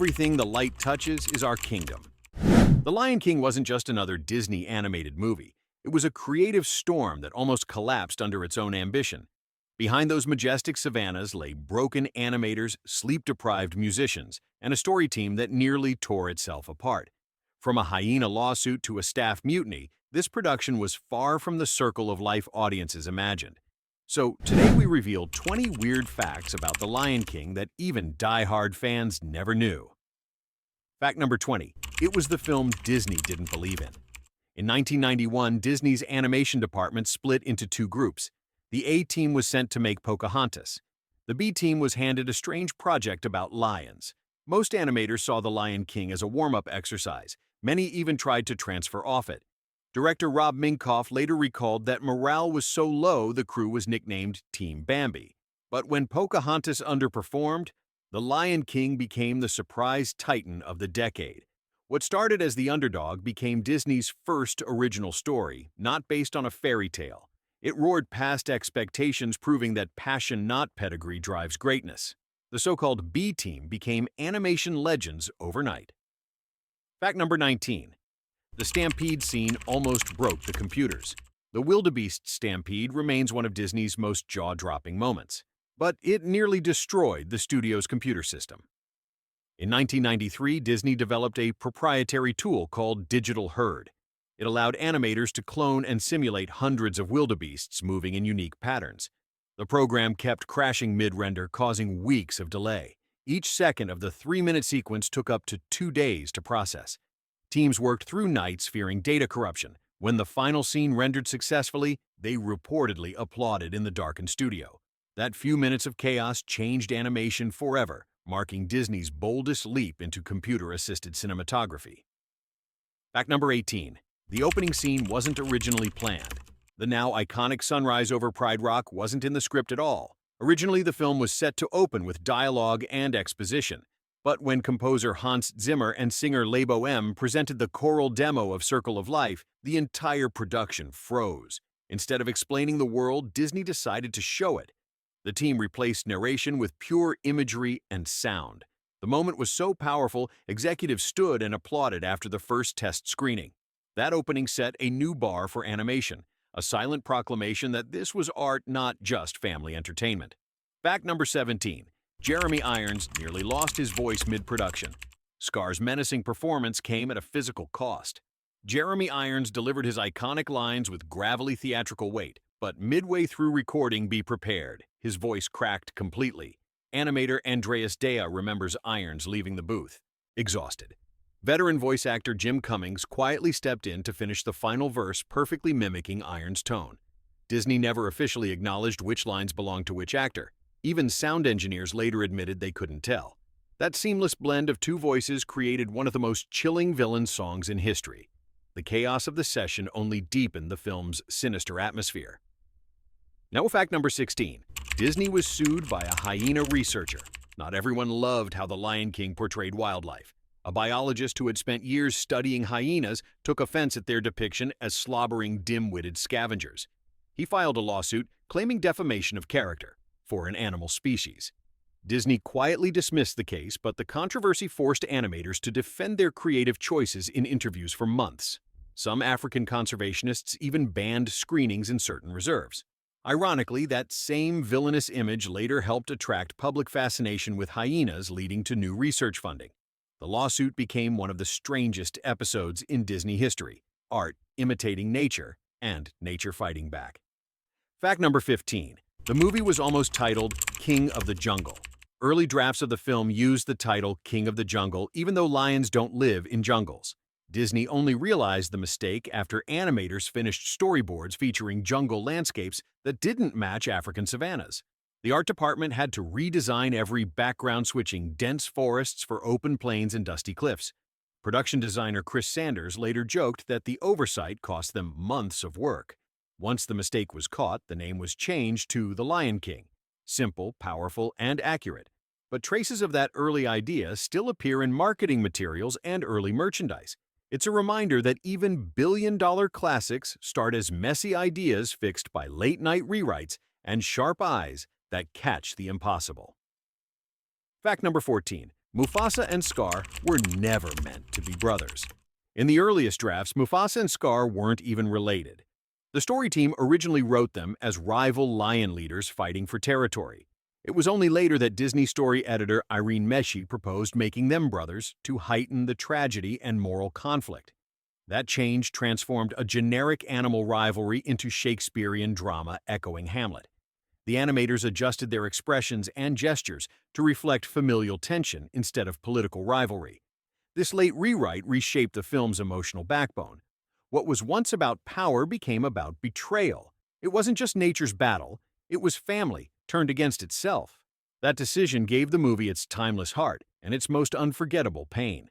everything the light touches is our kingdom. The Lion King wasn't just another Disney animated movie. It was a creative storm that almost collapsed under its own ambition. Behind those majestic savannas lay broken animators, sleep-deprived musicians, and a story team that nearly tore itself apart. From a hyena lawsuit to a staff mutiny, this production was far from the circle of life audiences imagined. So today we reveal 20 weird facts about The Lion King that even die-hard fans never knew. Fact number 20. It was the film Disney didn't believe in. In 1991, Disney's animation department split into two groups. The A team was sent to make Pocahontas. The B team was handed a strange project about lions. Most animators saw The Lion King as a warm-up exercise. Many even tried to transfer off it. Director Rob Minkoff later recalled that morale was so low the crew was nicknamed Team Bambi. But when Pocahontas underperformed, The Lion King became the surprise titan of the decade. What started as the underdog became Disney's first original story, not based on a fairy tale. It roared past expectations, proving that passion, not pedigree, drives greatness. The so-called B team became animation legends overnight. Fact number 19. The stampede scene almost broke the computers. The wildebeest stampede remains one of Disney's most jaw-dropping moments, but it nearly destroyed the studio's computer system. In 1993, Disney developed a proprietary tool called Digital Herd. It allowed animators to clone and simulate hundreds of wildebeests moving in unique patterns. The program kept crashing mid-render, causing weeks of delay. Each second of the 3-minute sequence took up to 2 days to process. Teams worked through nights fearing data corruption. When the final scene rendered successfully, they reportedly applauded in the darkened studio. That few minutes of chaos changed animation forever, marking Disney's boldest leap into computer-assisted cinematography. Fact number 18. The opening scene wasn't originally planned. The now iconic sunrise over Pride Rock wasn't in the script at all. Originally, the film was set to open with dialogue and exposition. But when composer Hans Zimmer and singer Labo M presented the choral demo of Circle of Life, the entire production froze. Instead of explaining the world, Disney decided to show it. The team replaced narration with pure imagery and sound. The moment was so powerful, executives stood and applauded after the first test screening. That opening set a new bar for animation, a silent proclamation that this was art, not just family entertainment. Fact number 17. Jeremy Irons nearly lost his voice mid-production. Scar's menacing performance came at a physical cost. Jeremy Irons delivered his iconic lines with gravelly theatrical weight, but midway through recording, be prepared, his voice cracked completely. Animator Andreas Dea remembers Irons leaving the booth, exhausted. Veteran voice actor Jim Cummings quietly stepped in to finish the final verse, perfectly mimicking Irons' tone. Disney never officially acknowledged which lines belonged to which actor. Even sound engineers later admitted they couldn't tell. That seamless blend of two voices created one of the most chilling villain songs in history. The chaos of the session only deepened the film's sinister atmosphere. Now, fact number 16. Disney was sued by a hyena researcher. Not everyone loved how The Lion King portrayed wildlife. A biologist who had spent years studying hyenas took offense at their depiction as slobbering, dim-witted scavengers. He filed a lawsuit claiming defamation of character for an animal species. Disney quietly dismissed the case, but the controversy forced animators to defend their creative choices in interviews for months. Some African conservationists even banned screenings in certain reserves. Ironically, that same villainous image later helped attract public fascination with hyenas, leading to new research funding. The lawsuit became one of the strangest episodes in Disney history: art imitating nature and nature fighting back. Fact number 15. The movie was almost titled King of the Jungle. Early drafts of the film used the title King of the Jungle, even though lions don't live in jungles. Disney only realized the mistake after animators finished storyboards featuring jungle landscapes that didn't match African savannas. The art department had to redesign every background, switching dense forests for open plains and dusty cliffs. Production designer Chris Sanders later joked that the oversight cost them months of work. Once the mistake was caught, the name was changed to The Lion King. Simple, powerful, and accurate. But traces of that early idea still appear in marketing materials and early merchandise. It's a reminder that even billion-dollar classics start as messy ideas fixed by late-night rewrites and sharp eyes that catch the impossible. Fact number 14. Mufasa and Scar were never meant to be brothers. In the earliest drafts, Mufasa and Scar weren't even related. The story team originally wrote them as rival lion leaders fighting for territory. It was only later that Disney story editor Irene Meshi proposed making them brothers to heighten the tragedy and moral conflict. That change transformed a generic animal rivalry into Shakespearean drama echoing Hamlet. The animators adjusted their expressions and gestures to reflect familial tension instead of political rivalry. This late rewrite reshaped the film's emotional backbone. What was once about power became about betrayal. It wasn't just nature's battle, it was family turned against itself. That decision gave the movie its timeless heart and its most unforgettable pain.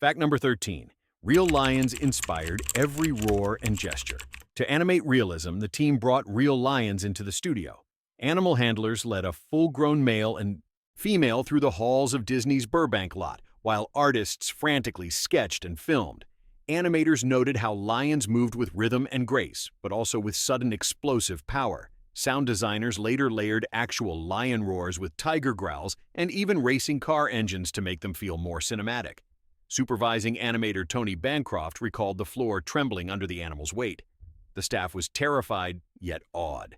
Fact number 13. Real lions inspired every roar and gesture. To animate realism, the team brought real lions into the studio. Animal handlers led a full-grown male and female through the halls of Disney's Burbank lot, while artists frantically sketched and filmed. Animators noted how lions moved with rhythm and grace, but also with sudden explosive power. Sound designers later layered actual lion roars with tiger growls and even racing car engines to make them feel more cinematic. Supervising animator Tony Bancroft recalled the floor trembling under the animal's weight. The staff was terrified, yet awed.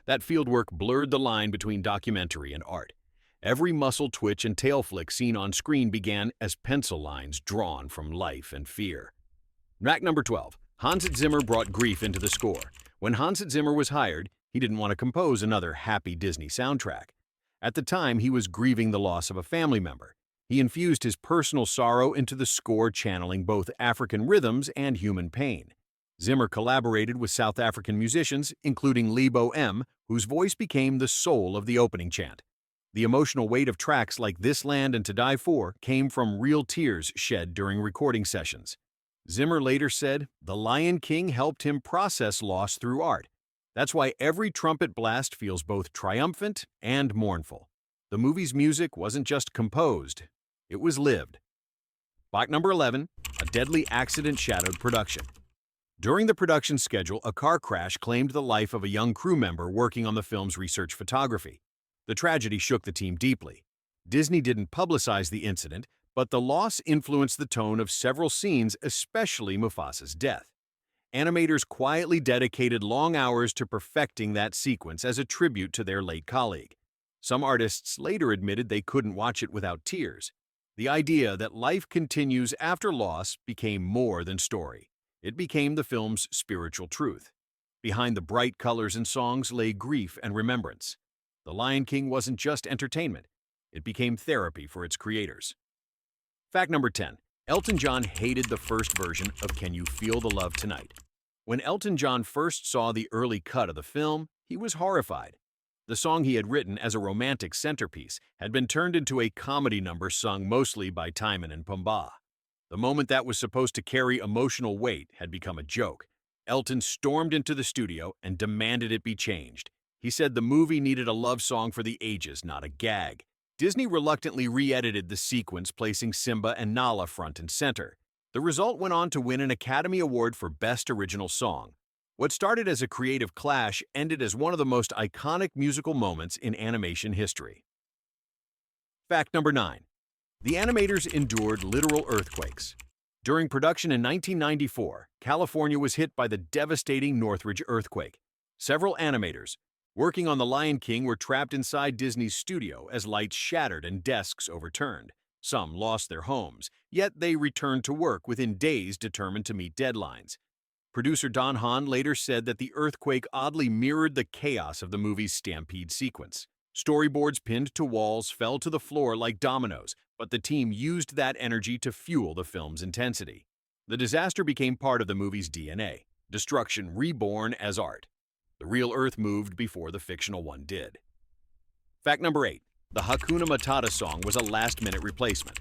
That fieldwork blurred the line between documentary and art. Every muscle twitch and tail flick seen on screen began as pencil lines drawn from life and fear. Fact number 12. Hans Zimmer brought grief into the score. When Hans Zimmer was hired, he didn't want to compose another happy Disney soundtrack. At the time, he was grieving the loss of a family member. He infused his personal sorrow into the score, channeling both African rhythms and human pain. Zimmer collaborated with South African musicians, including Lebo M, whose voice became the soul of the opening chant. The emotional weight of tracks like This Land and To Die For came from real tears shed during recording sessions. Zimmer later said, "The Lion King helped him process loss through art. That's why every trumpet blast feels both triumphant and mournful." The movie's music wasn't just composed, it was lived. Fact number 11. A deadly accident shadowed production. During the production schedule, a car crash claimed the life of a young crew member working on the film's research photography. The tragedy shook the team deeply. Disney didn't publicize the incident, but the loss influenced the tone of several scenes, especially Mufasa's death. Animators quietly dedicated long hours to perfecting that sequence as a tribute to their late colleague. Some artists later admitted they couldn't watch it without tears. The idea that life continues after loss became more than story. It became the film's spiritual truth. Behind the bright colors and songs lay grief and remembrance. The Lion King wasn't just entertainment. It became therapy for its creators. Fact number 10. Elton John hated the first version of Can You Feel the Love Tonight? When Elton John first saw the early cut of the film, he was horrified. The song he had written as a romantic centerpiece had been turned into a comedy number sung mostly by Timon and Pumbaa. The moment that was supposed to carry emotional weight had become a joke. Elton stormed into the studio and demanded it be changed. He said the movie needed a love song for the ages, not a gag. Disney reluctantly re-edited the sequence, placing Simba and Nala front and center. The result went on to win an Academy Award for Best Original Song. What started as a creative clash ended as one of the most iconic musical moments in animation history. Fact number 9. The animators endured literal earthquakes. During production in 1994, California was hit by the devastating Northridge earthquake. Several animators working on The Lion King were trapped inside Disney's studio as lights shattered and desks overturned. Some lost their homes, yet they returned to work within days, determined to meet deadlines. Producer Don Hahn later said that the earthquake oddly mirrored the chaos of the movie's stampede sequence. Storyboards pinned to walls fell to the floor like dominoes, but the team used that energy to fuel the film's intensity. The disaster became part of the movie's DNA, destruction reborn as art. The real Earth moved before the fictional one did. Fact number 8. The Hakuna Matata song was a last-minute replacement.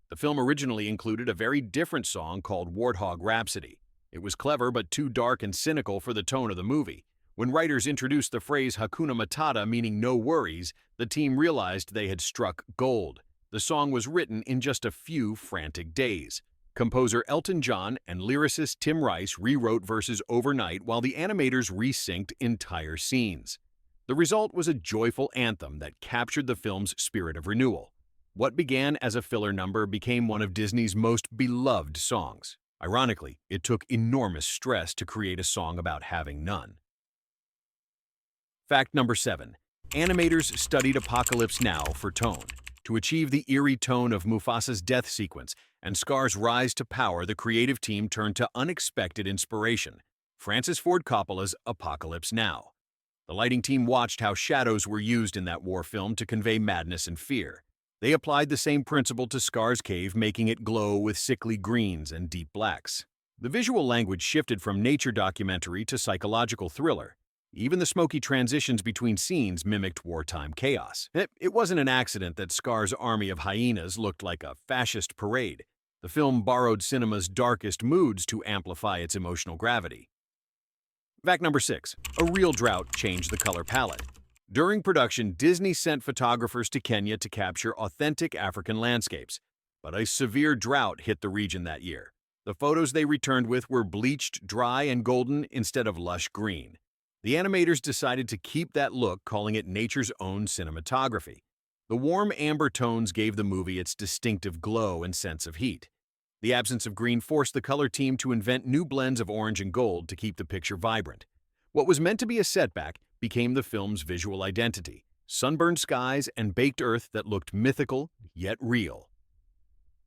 The film originally included a very different song called Warthog Rhapsody. It was clever but too dark and cynical for the tone of the movie. When writers introduced the phrase Hakuna Matata, meaning no worries, the team realized they had struck gold. The song was written in just a few frantic days. Composer Elton John and lyricist Tim Rice rewrote verses overnight while the animators resynced entire scenes. The result was a joyful anthem that captured the film's spirit of renewal. What began as a filler number became one of Disney's most beloved songs. Ironically, it took enormous stress to create a song about having none. Fact number 7. Animators studied Apocalypse Now for tone. To achieve the eerie tone of Mufasa's death sequence and Scar's rise to power, the creative team turned to unexpected inspiration: Francis Ford Coppola's Apocalypse Now. The lighting team watched how shadows were used in that war film to convey madness and fear. They applied the same principle to Scar's cave, making it glow with sickly greens and deep blacks. The visual language shifted from nature documentary to psychological thriller. Even the smoky transitions between scenes mimicked wartime chaos. It wasn't an accident that Scar's army of hyenas looked like a fascist parade. The film borrowed cinema's darkest moods to amplify its emotional gravity. Fact number 6. A real drought changed the color palette. During production, Disney sent photographers to Kenya to capture authentic African landscapes. But a severe drought hit the region that year. The photos they returned with were bleached, dry, and golden instead of lush green. The animators decided to keep that look, calling it nature's own cinematography. The warm amber tones gave the movie its distinctive glow and sense of heat. The absence of green forced the color team to invent new blends of orange and gold to keep the picture vibrant. What was meant to be a setback became the film's visual identity: sunburned skies and baked earth that looked mythical yet real.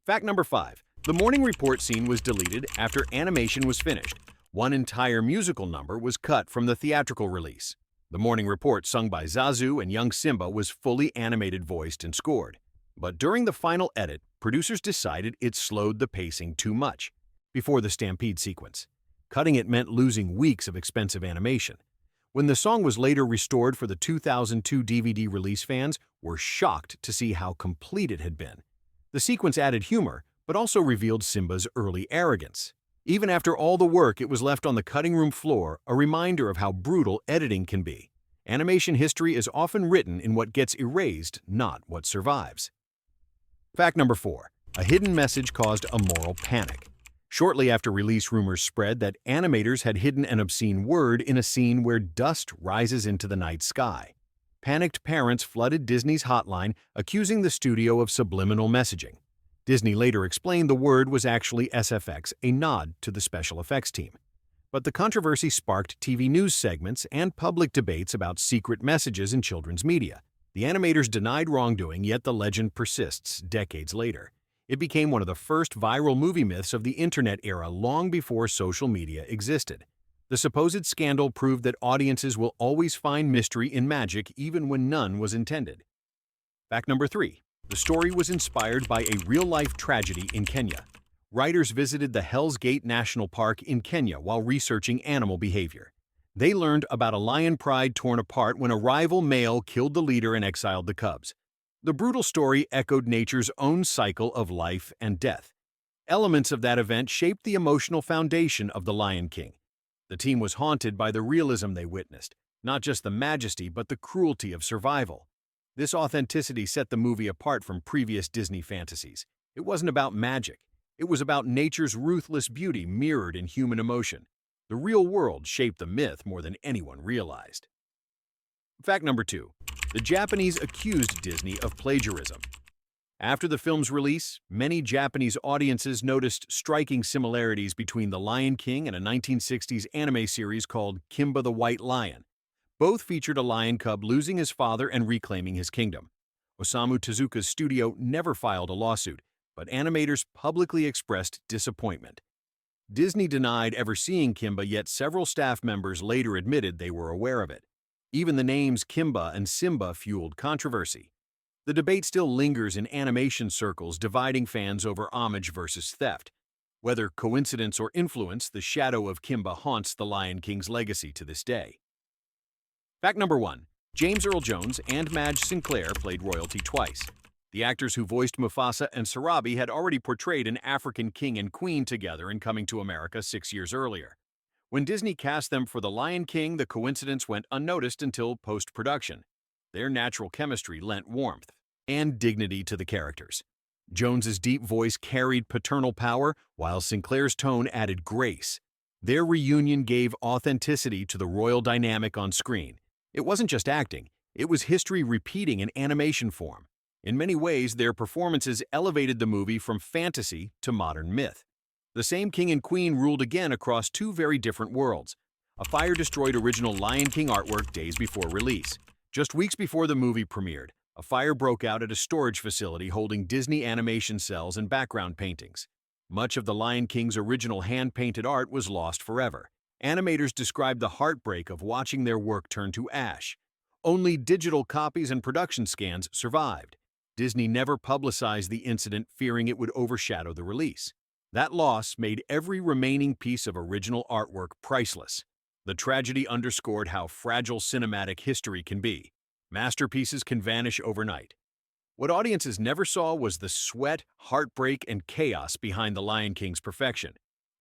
Fact number 5. The morning report scene was deleted after animation was finished. One entire musical number was cut from the theatrical release. The morning report, sung by Zazu and young Simba, was fully animated, voiced, and scored. But during the final edit, producers decided it slowed the pacing too much before the stampede sequence. Cutting it meant losing weeks of expensive animation. When the song was later restored for the 2002 DVD release, fans were shocked to see how complete it had been. The sequence added humor, but also revealed Simba's early arrogance. Even after all the work, it was left on the cutting room floor, a reminder of how brutal editing can be. Animation history is often written in what gets erased, not what survives. Fact number 4. A hidden message caused a moral panic. Shortly after release, rumors spread that animators had hidden an obscene word in a scene where dust rises into the night sky. Panicked parents flooded Disney's hotline, accusing the studio of subliminal messaging. Disney later explained the word was actually SFX, a nod to the special effects team. But the controversy sparked TV news segments and public debates about secret messages in children's media. The animators denied wrongdoing, yet the legend persists decades later. It became one of the first viral movie myths of the internet era, long before social media existed. The supposed scandal proved that audiences will always find mystery in magic, even when none was intended. Fact number 3. The story was inspired by a real-life tragedy in Kenya. Writers visited the Hell's Gate National Park in Kenya while researching animal behavior. They learned about a lion pride torn apart when a rival male killed the leader and exiled the cubs. The brutal story echoed nature's own cycle of life and death. Elements of that event shaped the emotional foundation of The Lion King. The team was haunted by the realism they witnessed, not just the majesty but the cruelty of survival. This authenticity set the movie apart from previous Disney fantasies. It wasn't about magic. It was about nature's ruthless beauty mirrored in human emotion. The real world shaped the myth more than anyone realized. Fact number 2. The Japanese accused Disney of plagiarism. After the film's release, many Japanese audiences noticed striking similarities between The Lion King and a 1960s anime series called Kimba the White Lion. Both featured a lion cub losing his father and reclaiming his kingdom. Osamu Tezuka's studio never filed a lawsuit, but animators publicly expressed disappointment. Disney denied ever seeing Kimba, yet several staff members later admitted they were aware of it. Even the names Kimba and Simba fueled controversy. The debate still lingers in animation circles, dividing fans over homage versus theft. Whether coincidence or influence, the shadow of Kimba haunts The Lion King's legacy to this day. Fact number 1. James Earl Jones and Madge Sinclair played royalty twice. The actors who voiced Mufasa and Sarabi had already portrayed an African king and queen together in Coming to America 6 years earlier. When Disney cast them for The Lion King, the coincidence went unnoticed until post-production. Their natural chemistry lent warmth and dignity to the characters. Jones's deep voice carried paternal power, while Sinclair's tone added grace. Their reunion gave authenticity to the royal dynamic on screen. It wasn't just acting, it was history repeating in animation form. In many ways, their performances elevated the movie from fantasy to modern myth. The same king and queen ruled again across two very different worlds. A fire destroyed original Lion King artwork days before release. Just weeks before the movie premiered, a fire broke out at a storage facility holding Disney animation cells and background paintings. Much of the Lion King's original hand-painted art was lost forever. Animators described the heartbreak of watching their work turn to ash. Only digital copies and production scans survived. Disney never publicized the incident, fearing it would overshadow the release. That loss made every remaining piece of original artwork priceless. The tragedy underscored how fragile cinematic history can be. Masterpieces can vanish overnight. What audiences never saw was the sweat, heartbreak, and chaos behind The Lion King's perfection.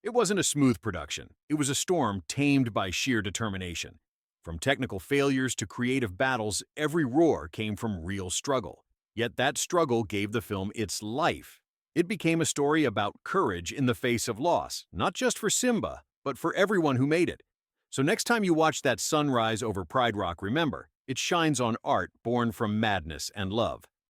It wasn't a smooth production. It was a storm tamed by sheer determination. From technical failures to creative battles, every roar came from real struggle. Yet that struggle gave the film its life. It became a story about courage in the face of loss, not just for Simba, but for everyone who made it. So next time you watch that sunrise over Pride Rock, remember, it shines on art born from madness and love.